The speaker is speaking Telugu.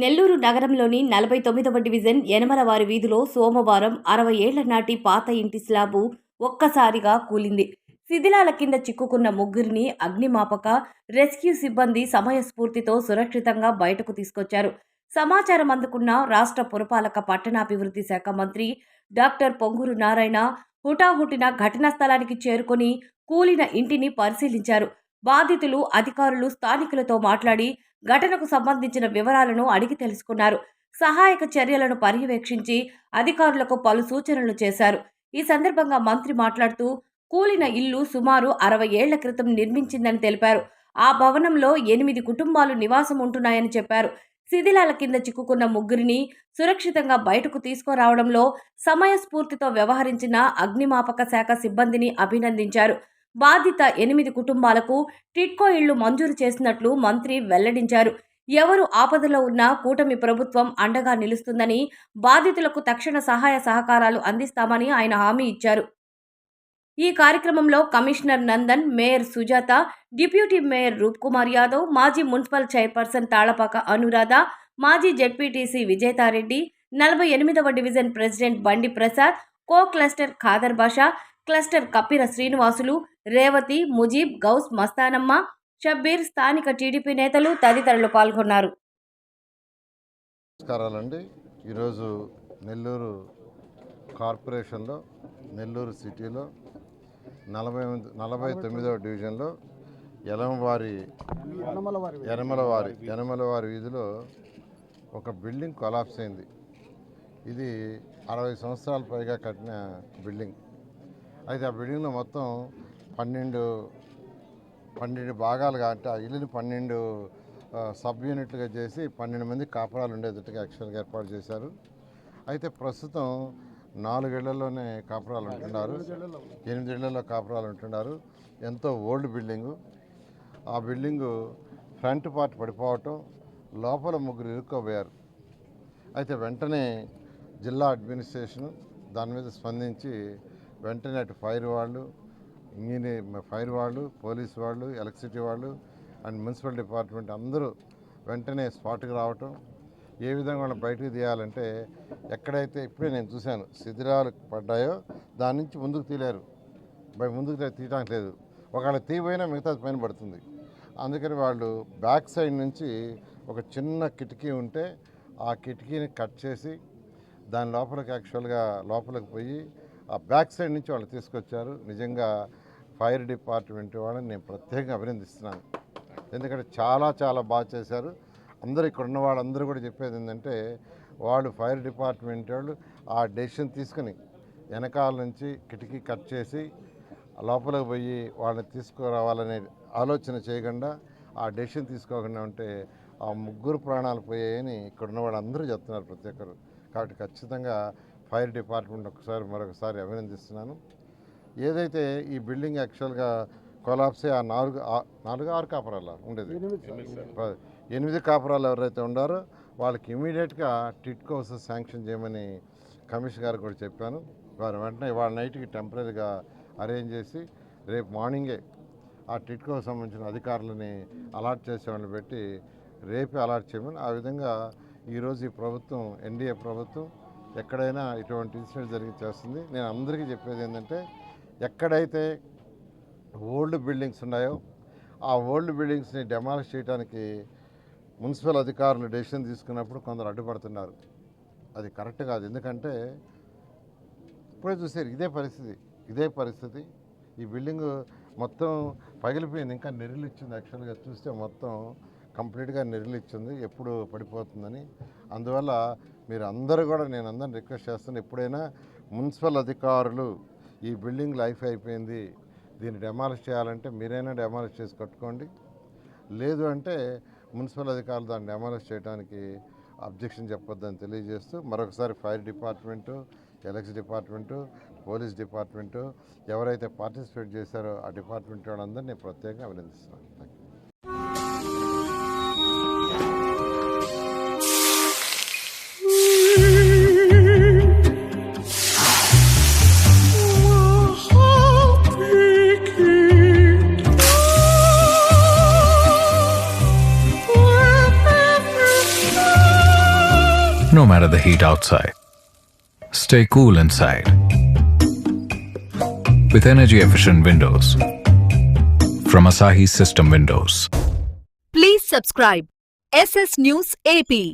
నెల్లూరు నగరంలోని 49వ డివిజన్ యనమలవారి వీధిలో సోమవారం 60 ఏళ్ల నాటి పాత ఇంటి స్లాబు ఒక్కసారిగా కూలింది. శిథిలాల కింద చిక్కుకున్న ముగ్గురిని అగ్నిమాపక, రెస్క్యూ సిబ్బంది సమయస్ఫూర్తితో సురక్షితంగా బయటకు తీసుకొచ్చారు. సమాచారం అందుకున్న రాష్ట్ర పురపాలక పట్టణాభివృద్ధి శాఖ మంత్రి డాక్టర్ పొంగూరు నారాయణ హుటాహుటిన ఘటనా స్థలానికి చేరుకొని కూలిన ఇంటిని పరిశీలించారు. బాధితులు, అధికారులు స్థానికులతో మాట్లాడి ఘటనకు సంబంధించిన వివరాలను అడిగి తెలుసుకున్నారు. సహాయక చర్యలను పర్యవేక్షించి అధికారులకు పలు సూచనలు చేశారు. ఈ సందర్భంగా మంత్రి మాట్లాడుతూ కూలిన ఇల్లు సుమారు 60 ఏళ్ల క్రితం నిర్మించిందని తెలిపారు. ఆ భవనంలో 8 కుటుంబాలు నివాసం ఉంటున్నాయని చెప్పారు. శిథిలాల కింద చిక్కుకున్న ముగ్గురిని సురక్షితంగా బయటకు తీసుకురావడంలో సమయస్ఫూర్తితో వ్యవహరించిన అగ్నిమాపక శాఖ సిబ్బందిని అభినందించారు. బాధిత 8 కుటుంబాలకు టిడ్కో ఇళ్లు మంజూరు చేసినట్లు మంత్రి వెల్లడించారు. ఎవరు ఆపదలో ఉన్నా కూటమి ప్రభుత్వం అండగా నిలుస్తుందని, బాధితులకు తక్షణ సహాయ సహకారాలు అందిస్తామని ఆయన హామీ ఇచ్చారు. ఈ కార్యక్రమంలో commissioner Nandan, mayor Sujatha, deputy mayor Roopkumar Yadav, మాజీ మున్సిపల్ చైర్పర్సన్ తాళపాక అనురాధ, మాజీ జెడ్పీటీసీ విజేతారెడ్డి, 48వ డివిజన్ ప్రెసిడెంట్ బండి ప్రసాద్, కో క్లస్టర్ ఖాదర్ బాషా, క్లస్టర్ కప్పిర శ్రీనివాసులు, రేవతి, ముజీబ్, గౌస్ మస్తానమ్మ, షబ్బీర్, స్థానిక టీడీపీ నేతలు తదితరులు పాల్గొన్నారు. నమస్కారాలండి. ఈరోజు నెల్లూరు కార్పొరేషన్లో, నెల్లూరు సిటీలో 49వ డివిజన్లో యనమలవారి వీధిలో ఒక బిల్డింగ్ కొలాప్స్ అయింది. ఇది 60 సంవత్సరాల పైగా కట్టిన బిల్డింగ్. అయితే ఆ బిల్డింగ్లో మొత్తం 12 భాగాలుగా, అంటే ఆ ఇల్లుని 12 సబ్ యూనిట్లుగా చేసి 12 మంది కాపురాలు ఉండేటట్టుగా యాక్చువల్గా ఏర్పాటు చేశారు. అయితే ప్రస్తుతం 4 ఇళ్లలోనే కాపురాలు ఉంటున్నారు, 8 ఇళ్లలో కాపురాలు ఉంటున్నారు. ఎంతో ఓల్డ్ బిల్డింగు. ఆ బిల్డింగు ఫ్రంట్ పార్ట్ పడిపోవటం, లోపల ముగ్గురు ఇరుక్కోబోయారు. అయితే వెంటనే జిల్లా అడ్మినిస్ట్రేషను దాని మీద స్పందించి వెంటనే అటు ఫైర్ వాళ్ళు, పోలీసు వాళ్ళు, ఎలక్ట్రిసిటీ వాళ్ళు అండ్ మున్సిపల్ డిపార్ట్మెంట్ అందరూ వెంటనే స్పాట్కి రావటం, ఏ విధంగా వాళ్ళని బయటకు తీయాలంటే ఎక్కడైతే ఇప్పుడే నేను చూశాను శిథిలాలు పడ్డాయో దాని నుంచి ముందుకు తీయలేరు, ముందుకు తీయడానికి లేదు. ఒకవేళ తీయపోయినా మిగతాది పైన పడుతుంది. అందుకని వాళ్ళు బ్యాక్ సైడ్ నుంచి ఒక చిన్న కిటికీ ఉంటే ఆ కిటికీని కట్ చేసి దాని లోపలికి యాక్చువల్గా లోపలికి పోయి ఆ బ్యాక్ సైడ్ నుంచి వాళ్ళు తీసుకొచ్చారు. నిజంగా ఫైర్ డిపార్ట్మెంట్ వాళ్ళని నేను ప్రత్యేకంగా అభినందిస్తున్నాను. ఎందుకంటే చాలా బాగా చేశారు. అందరూ ఇక్కడ ఉన్న వాళ్ళందరూ కూడా చెప్పేది ఏంటంటే వాళ్ళు ఫైర్ డిపార్ట్మెంట్ వాళ్ళు ఆ డెసిషన్ తీసుకుని వెనకాల నుంచి కిటికీ కట్ చేసి లోపలికి పోయి వాళ్ళని తీసుకురావాలనే ఆలోచన చేయకుండా ఆ డెసిషన్ తీసుకోకుండా ఉంటే ఆ ముగ్గురు ప్రాణాలు పోయాయని ఇక్కడ ఉన్న వాళ్ళందరూ చెప్తున్నారు ప్రతి ఒక్కరు. కాబట్టి ఖచ్చితంగా ఫైర్ డిపార్ట్మెంట్ మరొకసారి అభినందిస్తున్నాను. ఏదైతే ఈ బిల్డింగ్ యాక్చువల్గా కొలాప్స్ ఆ 6 కాపురాలు ఉండేది, 8 కాపురాలు ఎవరైతే ఉండారో వాళ్ళకి ఇమీడియట్గా టిడ్కో హౌసెస్ శాంక్షన్ చేయమని కమిషనర్ గారు కూడా చెప్పాను. వారు వెంటనే ఇవాళ నైట్కి టెంపరీగా అరేంజ్ చేసి రేపు మార్నింగే ఆ టిడ్కో సంబంధించిన అధికారులని అలాట్ చేసే వాళ్ళని పెట్టి రేపే అలాట్ చేయమని, ఆ విధంగా ఈరోజు ఈ ప్రభుత్వం, ఎన్డీఏ ప్రభుత్వం ఎక్కడైనా ఇటువంటి ఇన్సిడెంట్ జరిగి చేస్తుంది. నేను అందరికీ చెప్పేది ఏంటంటే ఎక్కడైతే ఓల్డ్ బిల్డింగ్స్ ఉన్నాయో ఆ ఓల్డ్ బిల్డింగ్స్ని డెమాలిష్ చేయడానికి మున్సిపల్ అధికారులు డెసిషన్ తీసుకున్నప్పుడు కొందరు అడ్డుపడుతున్నారు. అది కరెక్ట్ కాదు. ఎందుకంటే ఇప్పుడే చూసారు ఇదే పరిస్థితి. ఈ బిల్డింగ్ మొత్తం పగిలిపోయింది, ఇంకా నెర్రిలిచ్చింది. యాక్చువల్గా చూస్తే మొత్తం కంప్లీట్గా నెర్రిలిచ్చింది, ఎప్పుడు పడిపోతుందని. అందువల్ల మీరు అందరూ కూడా, నేను అందరిని రిక్వెస్ట్ చేస్తాను, ఎప్పుడైనా మున్సిపల్ అధికారులు ఈ బిల్డింగ్ లైఫ్ అయిపోయింది, దీన్ని డెమాలిష్ చేయాలంటే మీరైనా డెమాలిష్ చేసి కట్టుకోండి. లేదు అంటే మున్సిపల్ అధికారులు దాన్ని డెమాలిష్ చేయడానికి అబ్జెక్షన్ చెప్పొద్దని తెలియజేస్తూ మరొకసారి fire department, electricity department, police department ఎవరైతే పార్టిసిపేట్ చేశారో ఆ డిపార్ట్మెంట్ వాళ్ళందరినీ ప్రత్యేకంగా అభినందిస్తున్నాను. no matter the heat outside. Stay cool inside with energy-efficient windows from Asahi System Windows. Please subscribe SS News AP.